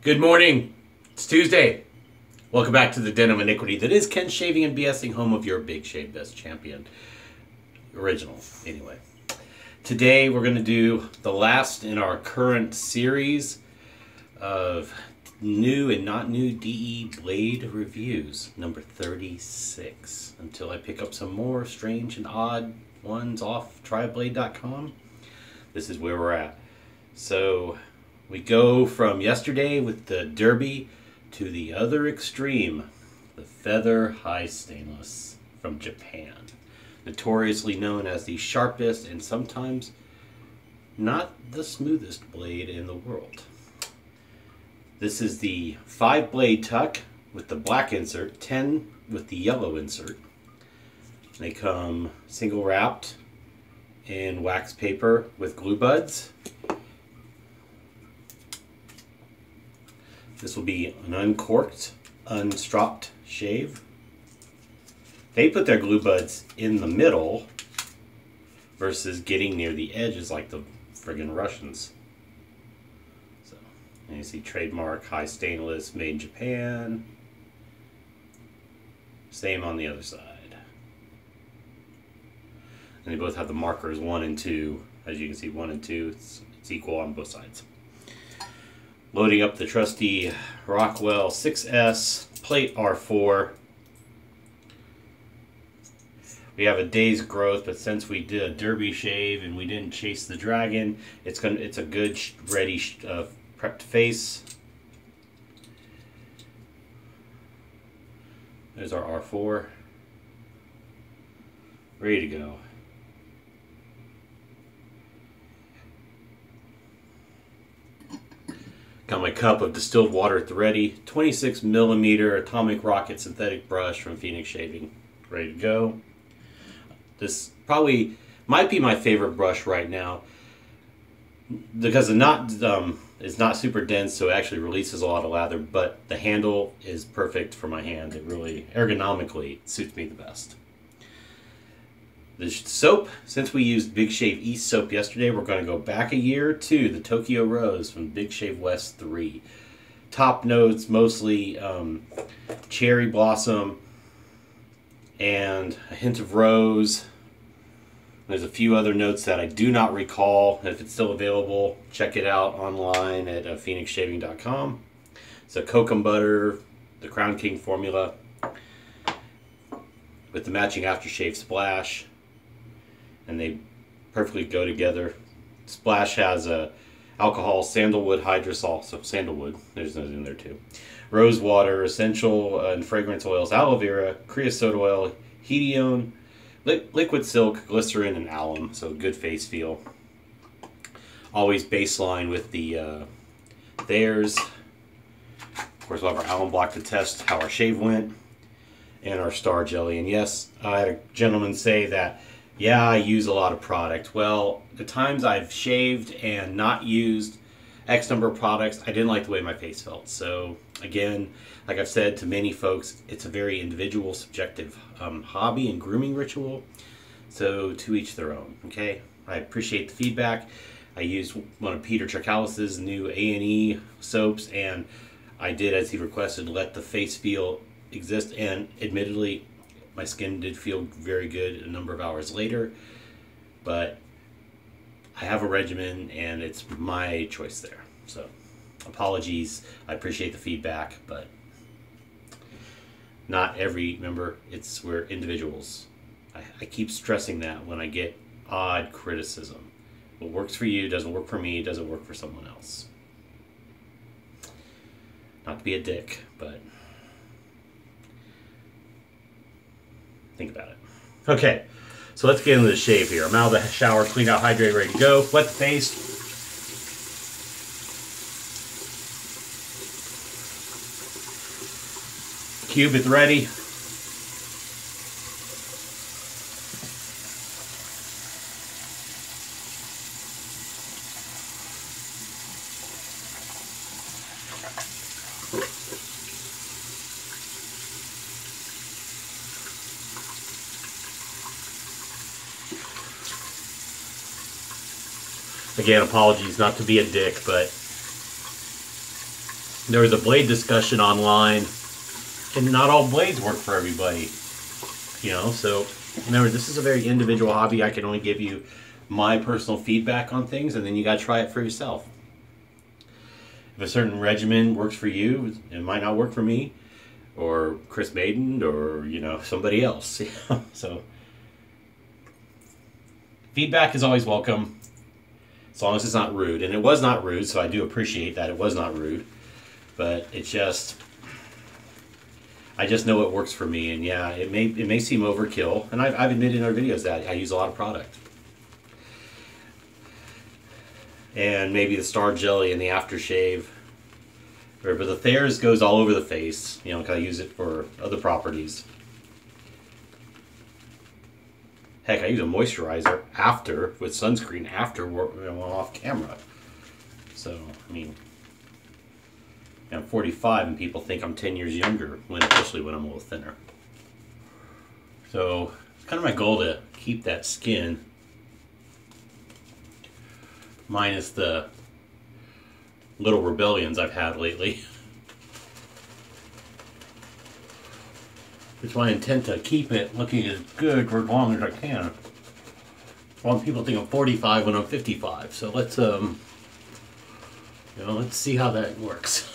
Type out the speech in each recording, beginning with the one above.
Good morning. It's Tuesday. Welcome back to the Den of Iniquity that is Ken Shaving and BSing, home of your Big Shave Best Champion. Original, anyway. Today we're going to do the last in our current series of new and not new DE Blade reviews, number 36. Until I pick up some more strange and odd ones off tryblade.com, this is where we're at. So we go from yesterday with the Derby to the other extreme, the Feather High Stainless from Japan. Notoriously known as the sharpest and sometimes not the smoothest blade in the world. This is the 5-blade tuck with the black insert, 10 with the yellow insert. They come single wrapped in wax paper with glue buds. This will be an uncorked, unstropped shave. They put their glue buds in the middle versus getting near the edges like the friggin' Russians. So, and you see trademark high stainless, made in Japan. Same on the other side. And they both have the markers 1 and 2. As you can see, 1 and 2, it's equal on both sides. Loading up the trusty Rockwell 6S plate R4. We have a day's growth, but since we did a derby shave and we didn't chase the dragon, it's a good ready prepped face. There's our R4, ready to go. Got my cup of distilled water at the ready. 26mm atomic rocket synthetic brush from Phoenix Shaving. Ready to go. This probably might be my favorite brush right now because the knot is not super dense, so it actually releases a lot of lather, but the handle is perfect for my hand. It really ergonomically suits me the best. The soap, since we used Big Shave East soap yesterday, we're going to go back a year to the Tokyo Rose from Big Shave West 3. Top notes, mostly cherry blossom and a hint of rose. There's a few other notes that I do not recall. If it's still available, check it out online at phoenixshaving.com. It's a kokum butter, the Crown King formula, with the matching aftershave splash. And they perfectly go together. Splash has a alcohol, sandalwood, hydrosol, so sandalwood, there's those in there too. Rose water, essential and fragrance oils, aloe vera, creosote oil, hedione, liquid silk, glycerin, and alum, so good face feel. Always baseline with the Thayers. Of course, we'll have our alum block to test how our shave went, and our star jelly. And yes, I had a gentleman say that, yeah, I use a lot of product. Well, the times I've shaved and not used X number of products, I didn't like the way my face felt. So again, like I've said to many folks, it's a very individual, subjective hobby and grooming ritual. So to each their own, okay? I appreciate the feedback. I used one of Peter Chakalis's new A&E soaps, and I did, as he requested, let the face feel exist, and admittedly, my skin did feel very good a number of hours later, but I have a regimen and it's my choice there. So apologies, I appreciate the feedback, but not every member, we're individuals. I keep stressing that when I get odd criticism. What works for you doesn't work for me, doesn't work for someone else. Not to be a dick, but think about it. Okay, so let's get into the shave here. I'm out of the shower, cleaned out, hydrated, ready to go. Wet the face. Cube is ready. Again, apologies not to be a dick, but there was a blade discussion online, and not all blades work for everybody. You know, so remember, this is a very individual hobby. I can only give you my personal feedback on things, and then you got to try it for yourself. If a certain regimen works for you, it might not work for me, or Chris Maiden, or, you know, somebody else. So feedback is always welcome, as long as it's not rude. And it was not rude, so I do appreciate that it was not rude. But it's just, I just know it works for me. And yeah, it may seem overkill. And I've admitted in our videos that I use a lot of product. And maybe the Star Jelly and the aftershave. But the Thayer's goes all over the face, you know, because I use it for other properties. Heck, I use a moisturizer after, with sunscreen after we're off camera. So, I mean, I'm 45 and people think I'm 10 years younger, especially when I'm a little thinner. So, it's kind of my goal to keep that skin, minus the little rebellions I've had lately. It's my intent to keep it looking as good for as long as I can. I want people to think I'm 45 when I'm 55. So let's let's see how that works.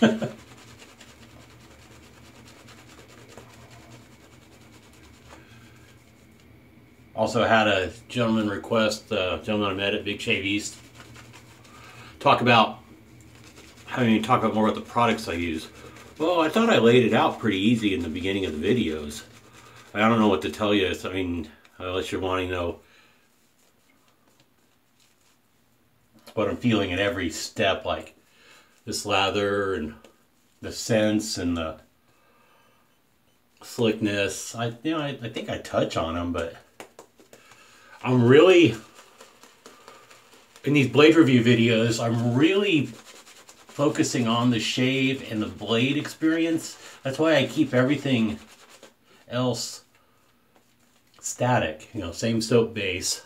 Also had a gentleman request, gentleman I met at Big Shave East, talk about more about the products I use. Well, I thought I laid it out pretty easy in the beginning of the videos. I don't know what to tell you. I mean, unless you're wanting to know what I'm feeling at every step, like this lather and the scents and the slickness. I think I touch on them, but I'm really, in these blade review videos, I'm really focusing on the shave and the blade experience. That's why I keep everything else static. You know, same soap base,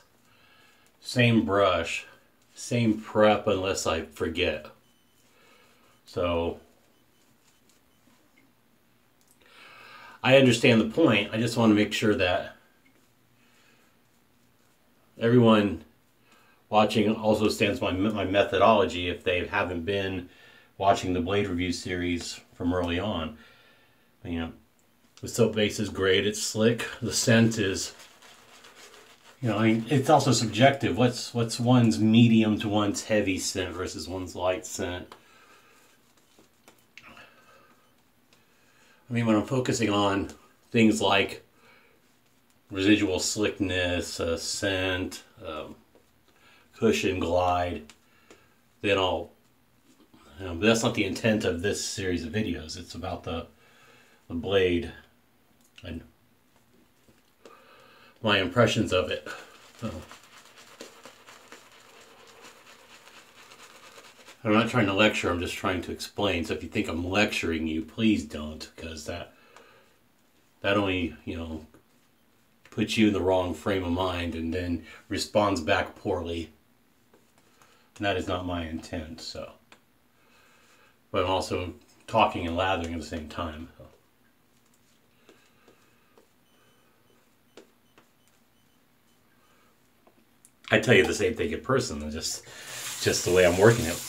same brush, same prep unless I forget. So I understand the point. I just want to make sure that everyone watching also stands by my methodology if they haven't been watching the blade review series from early on. You know, the soap base is great, it's slick. The scent is, you know, I mean, it's also subjective. What's one's medium to one's heavy scent versus one's light scent? I mean, when I'm focusing on things like residual slickness, scent, cushion, glide, then I'll, but that's not the intent of this series of videos. It's about the blade and my impressions of it. So, I'm not trying to lecture, I'm just trying to explain. So if you think I'm lecturing you, please don't, because that only, you know, puts you in the wrong frame of mind and then responds back poorly. And that is not my intent, so. But I'm also talking and lathering at the same time. So. I tell you the same thing in person, just the way I'm working it.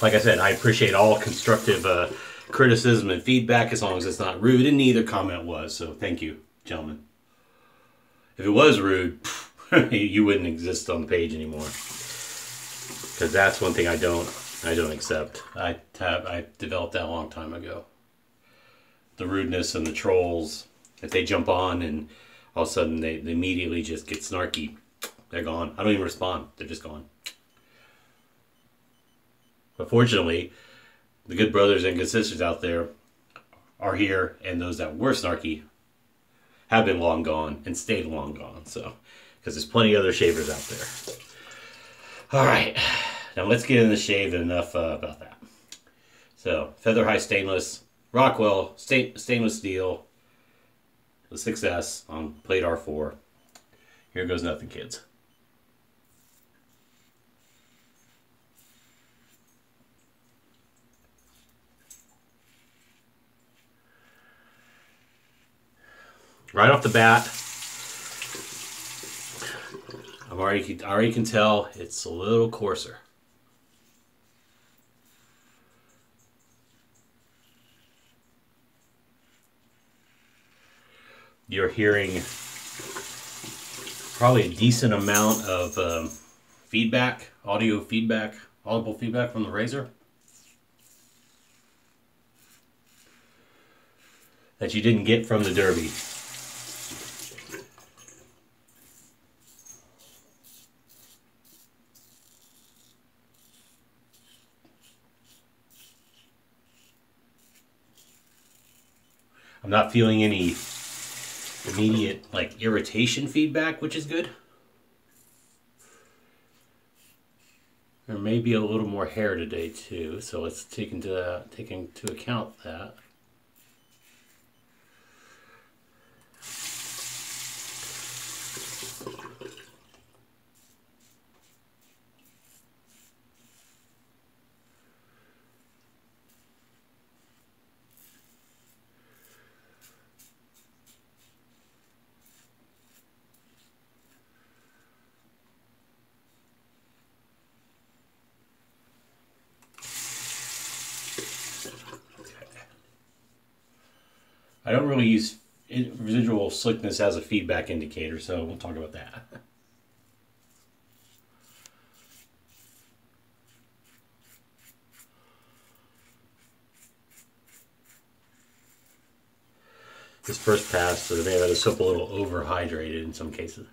Like I said, I appreciate all constructive criticism and feedback as long as it's not rude, and neither comment was, so thank you, gentlemen. If it was rude, you wouldn't exist on the page anymore. Because that's one thing I don't accept. I developed that a long time ago. The rudeness and the trolls, if they jump on and all of a sudden they immediately just get snarky, they're gone. I don't even respond. They're just gone. But fortunately, the good brothers and good sisters out there are here, and those that were snarky have been long gone and stayed long gone. So, because there's plenty of other shavers out there. All right, now let's get in the shave. Enough about that. So, Feather High Stainless, Rockwell stainless steel, the 6S on plate R4. Here goes nothing, kids. right off the bat, I already can tell it's a little coarser. You're hearing probably a decent amount of feedback, audible feedback from the razor that you didn't get from the Derby. I'm not feeling any immediate like irritation feedback, which is good. There may be a little more hair today too, so let's take into account that. I don't really use residual slickness as a feedback indicator, so we'll talk about that. This first pass, so they have the soap a little overhydrated in some cases.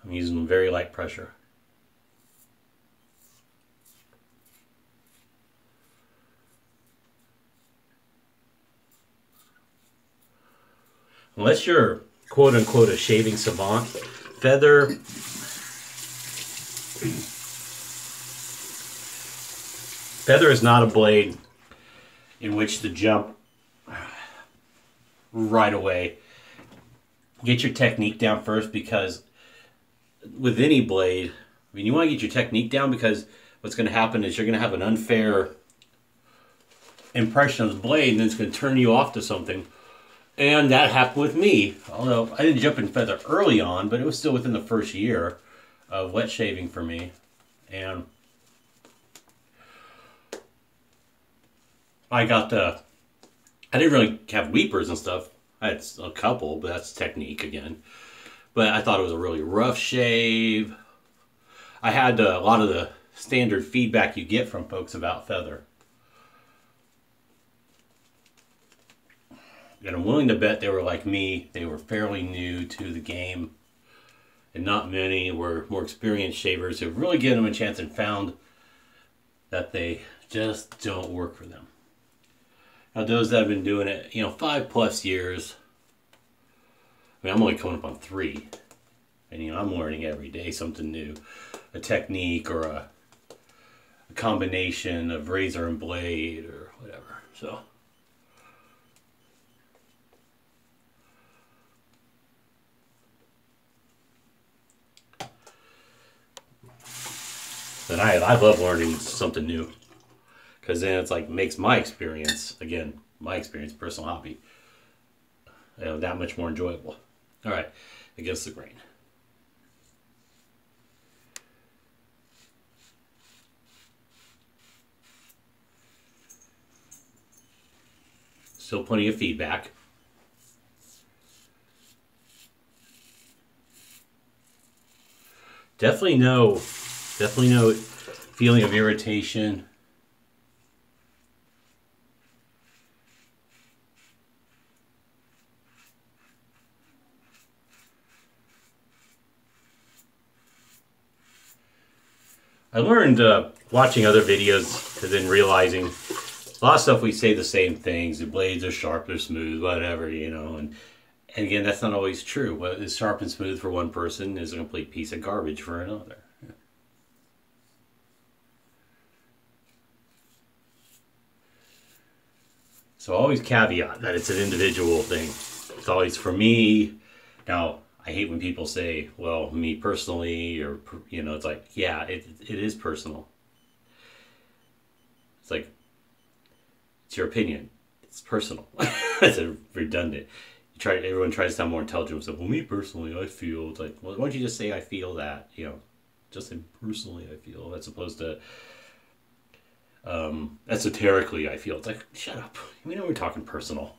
I'm using very light pressure. Unless you're quote unquote a shaving savant, feather is not a blade in which to jump right away. Get your technique down first, because with any blade, I mean, you want to get your technique down, because what's going to happen is you're going to have an unfair impression of the blade, and then it's going to turn you off to something. And that happened with me. Although I didn't jump in feather early on, but it was still within the first year of wet shaving for me. And I didn't really have weepers and stuff. I had a couple, but that's technique again. But I thought it was a really rough shave. I had a lot of the standard feedback you get from folks about feather. And I'm willing to bet they were like me. They were fairly new to the game. And not many were more experienced shavers who really given them a chance and found that they just don't work for them. Now those that have been doing it, 5+ years. I mean, I'm only coming up on 3. And I'm learning every day something new. A technique or a combination of razor and blade or whatever. So and I love learning something new, because then it's like makes my experience, personal hobby, that much more enjoyable. All right, against the grain. Still plenty of feedback. Definitely no feeling of irritation. I learned watching other videos and then realizing a lot of stuff we say the same things. The blades are sharp, they're smooth, whatever, and again, that's not always true. What is sharp and smooth for one person is a complete piece of garbage for another. So always caveat that it's an individual thing. It's always for me. Now, I hate when people say, well, me personally, or, it's like, yeah, it is personal. It's like, it's your opinion. It's personal. It's redundant. Everyone tries to sound more intelligent. So, well, me personally, I feel. It's like, well, why don't you just say I feel that? Just say personally I feel, as opposed to esoterically I feel. It's like, shut up. We know we're talking personal.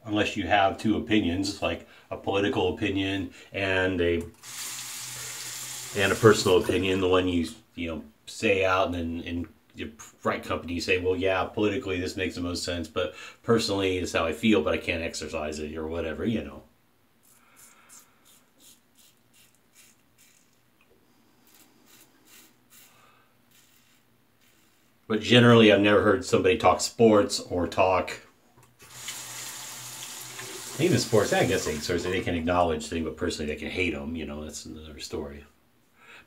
Unless you have two opinions, like a political opinion and a personal opinion, the one you say out, and then in your right company you say, well, yeah, politically this makes the most sense, but personally it's how I feel, but I can't exercise it or whatever. But generally, I've never heard somebody talk sports or talk even sports. I guess they can acknowledge things, but personally they can hate them. That's another story.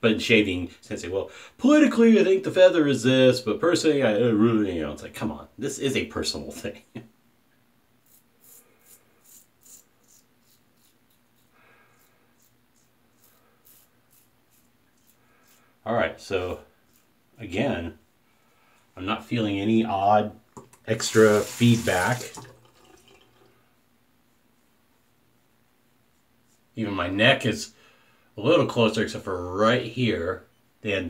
But in shaving, they say, well, politically I think the feather is this, but personally I really, it's like, come on, this is a personal thing. All right, so again, I'm not feeling any odd extra feedback. Even my neck is a little closer, except for right here, than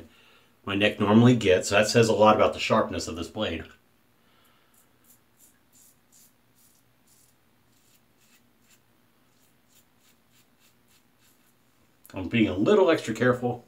my neck normally gets. So that says a lot about the sharpness of this blade. I'm being a little extra careful.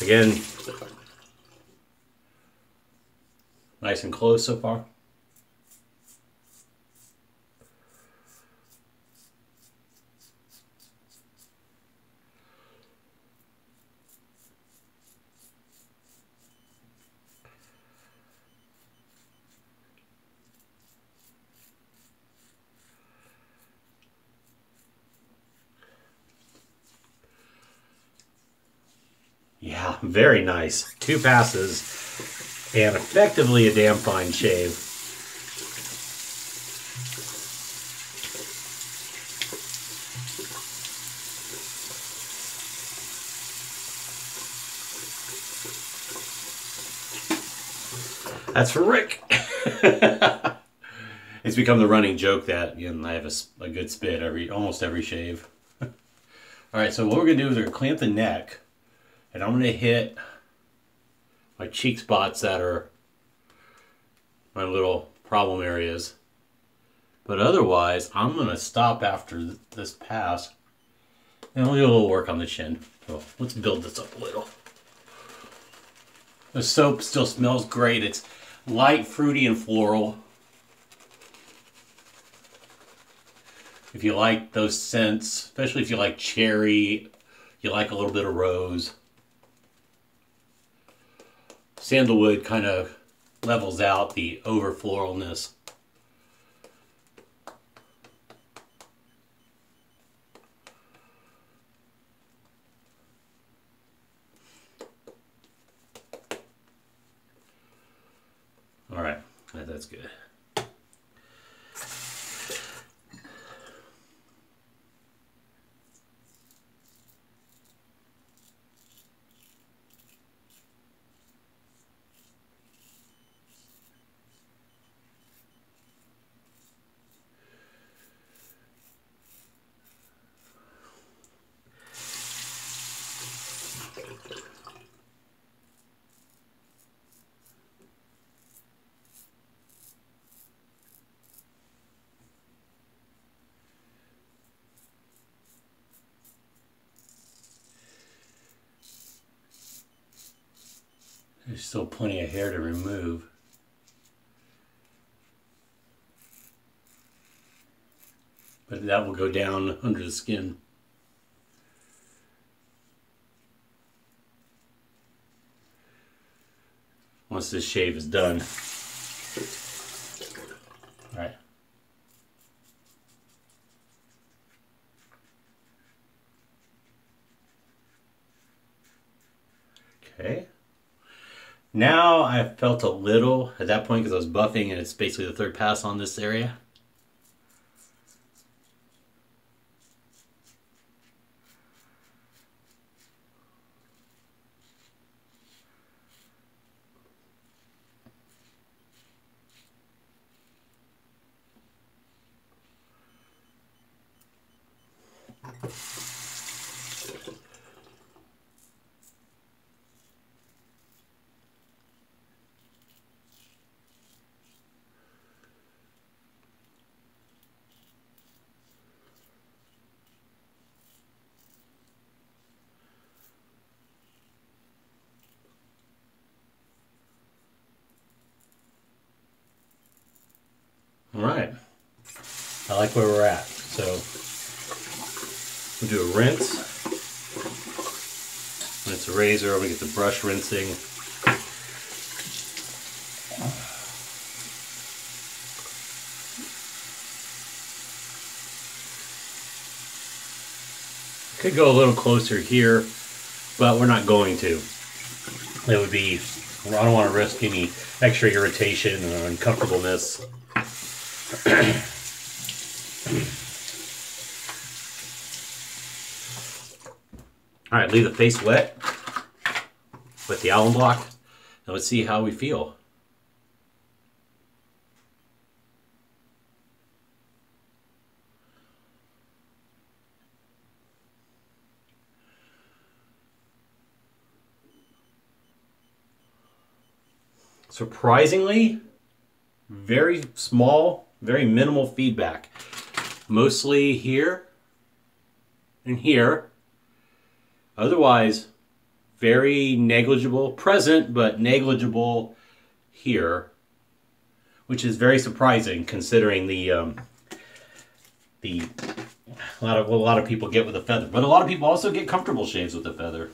Again, nice and close so far. Yeah, very nice. 2 passes and effectively a damn fine shave. That's for Rick. It's become the running joke that I have a good spit almost every shave. All right, so what we're gonna do is we're gonna clamp the neck, and I'm gonna hit my cheek spots that are my little problem areas. But otherwise, I'm gonna stop after this pass, and we'll do a little work on the chin. So let's build this up a little. The soap still smells great. It's light, fruity, and floral. If you like those scents, especially if you like cherry, you like a little bit of rose. Sandalwood kind of levels out the over floralness. All right, that's good. There's still plenty of hair to remove. But that will go down under the skin. Once this shave is done. All right. Okay. Now I felt a little at that point because I was buffing and it's basically the third pass on this area. All right, I like where we're at. So we'll do a rinse. When it's a razor, I'm gonna get the brush rinsing. Could go a little closer here, but we're not going to. It would be, I don't want to risk any extra irritation or uncomfortableness. All right, leave the face wet with the alum block, and let's see how we feel. Surprisingly, very small, very minimal feedback. Mostly here and here. Otherwise, very negligible. Present, but negligible here. Which is very surprising considering a lot of people get with a feather. But a lot of people also get comfortable shaves with a feather.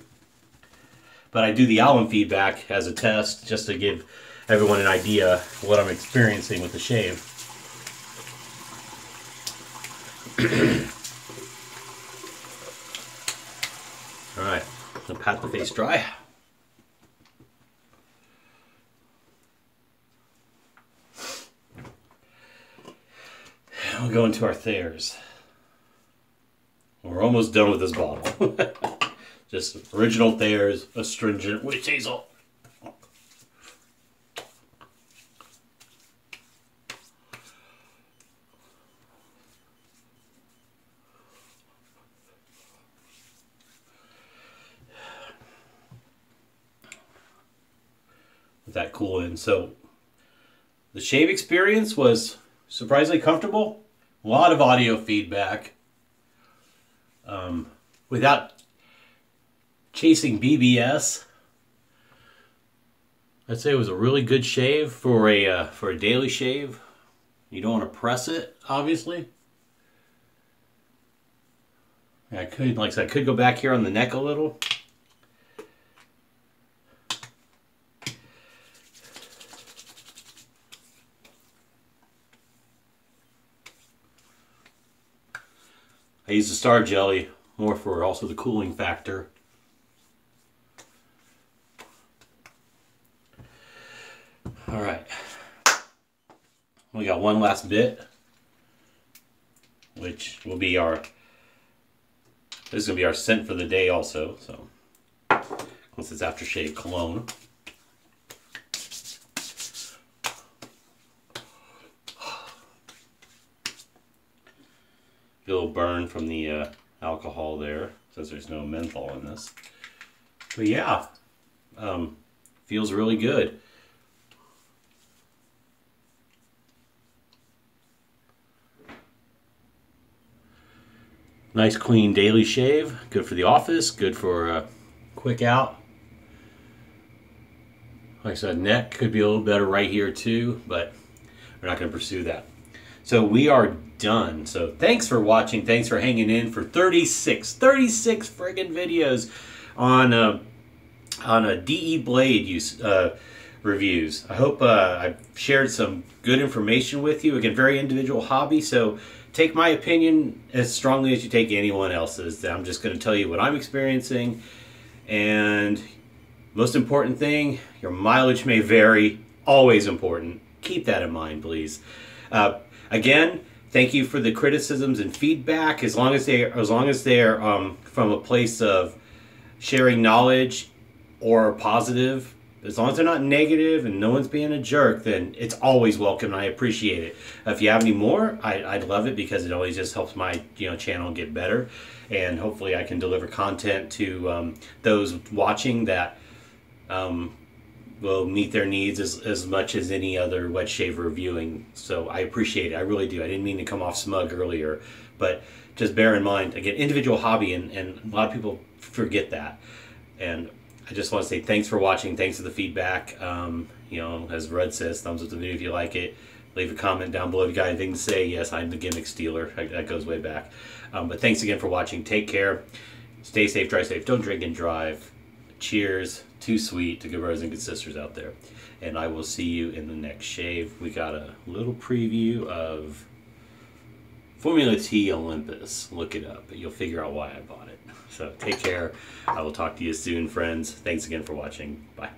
But I do the alum feedback as a test just to give everyone an idea what I'm experiencing with the shave. All right, I'm gonna pat the face dry. We'll go into our Thayers. We're almost done with this bottle. Just original Thayers Astringent Witch Hazel. Let that cool in. So the shave experience was surprisingly comfortable. A lot of audio feedback. Without chasing BBS, I'd say it was a really good shave for a daily shave. You don't want to press it, obviously. I could, like I said, I could go back here on the neck a little. I use the Star Jelly more for also the cooling factor. All right, we got one last bit, which will be our, this is going to be our scent for the day also, so, once it's aftershave cologne. Get a little burn from the alcohol there, since there's no menthol in this. But yeah, feels really good. Nice clean daily shave, good for the office, good for a quick out. Like I said, neck could be a little better right here too, but we're not going to pursue that. So we are done. So thanks for watching. Thanks for hanging in for 36 friggin' videos on a DE Blade reviews. I hope I've shared some good information with you. Again, very individual hobby, so take my opinion as strongly as you take anyone else's. I'm just going to tell you what I'm experiencing, and most important thing, your mileage may vary. Always important. Keep that in mind, please. Again, thank you for the criticisms and feedback. As long as they're from a place of sharing knowledge or positive, as long as they're not negative and no one's being a jerk, then it's always welcome, and I appreciate it. If you have any more, I'd love it, because it always just helps my channel get better, and hopefully I can deliver content to those watching that will meet their needs as much as any other wet shaver viewing. So I appreciate it. I really do. I didn't mean to come off smug earlier, but just bear in mind, again, individual hobby, and a lot of people forget that. And I just want to say thanks for watching. Thanks for the feedback. As Rudd says, thumbs up the video if you like it. Leave a comment down below if you got anything to say. Yes, I'm the gimmick stealer. That goes way back. But thanks again for watching. Take care. Stay safe, drive safe. Don't drink and drive. Cheers. Too sweet to good brothers and good sisters out there. And I will see you in the next shave. We got a little preview of Formula T Olympus. Look it up. You'll figure out why I bought it. So take care. I will talk to you soon, friends. Thanks again for watching. Bye.